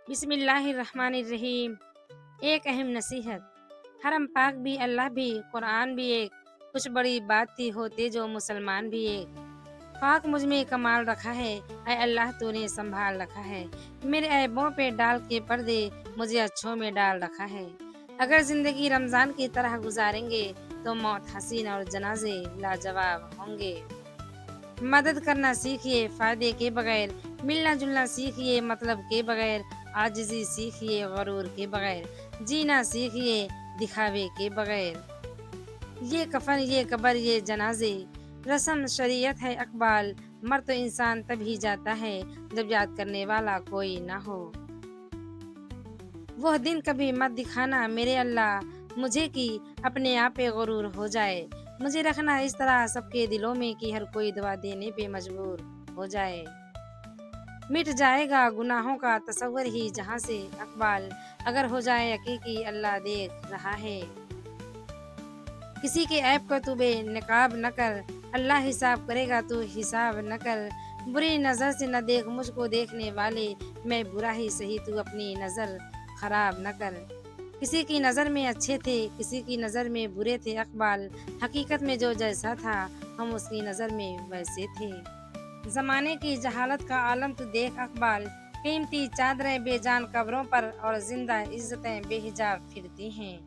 بسم اللہ الرحمن الرحیم۔ ایک اہم نصیحت، حرم پاک بھی، اللہ بھی، قرآن بھی ایک، کچھ بڑی بات تھی ہوتے جو مسلمان بھی ایک۔ پاک مجھ میں کمال رکھا ہے، اے اللہ تو نے سنبھال رکھا ہے، میرے عیبوں پہ ڈال کے پردے مجھے اچھوں میں ڈال رکھا ہے۔ اگر زندگی رمضان کی طرح گزاریں گے تو موت حسین اور جنازے لاجواب ہوں گے۔ مدد کرنا سیکھیے فائدے کے بغیر، ملنا جلنا سیکھیے مطلب کے بغیر، عاجزی سیکھیے غرور کے بغیر، جینا سیکھیے دکھاوے کے بغیر۔ یہ کفن یہ قبر یہ جنازے، رسم شریعت ہے اقبال، مر تو انسان تبھی جاتا ہے جب یاد کرنے والا کوئی نہ ہو۔ وہ دن کبھی مت دکھانا میرے اللہ مجھے کہ اپنے آپ پہ غرور ہو جائے، مجھے رکھنا اس طرح سب کے دلوں میں کہ ہر کوئی دعا دینے پہ مجبور ہو جائے۔ مٹ جائے گا گناہوں کا تصور ہی جہاں سے اقبال، اگر ہو جائے حقیقی اللہ دیکھ رہا ہے۔ کسی کے عیب کو تو بے نقاب نہ کر، اللہ حساب کرے گا تو حساب نہ کر، بری نظر سے نہ دیکھ مجھ کو دیکھنے والے، میں برا ہی سہی تو اپنی نظر خراب نہ کر۔ کسی کی نظر میں اچھے تھے کسی کی نظر میں برے تھے اقبال، حقیقت میں جو جیسا تھا ہم اس کی نظر میں ویسے تھے۔ زمانے کی جہالت کا عالم تو دیکھ اقبال، قیمتی چادریں بے جان قبروں پر اور زندہ عزتیں بے حجاب پھرتی ہیں۔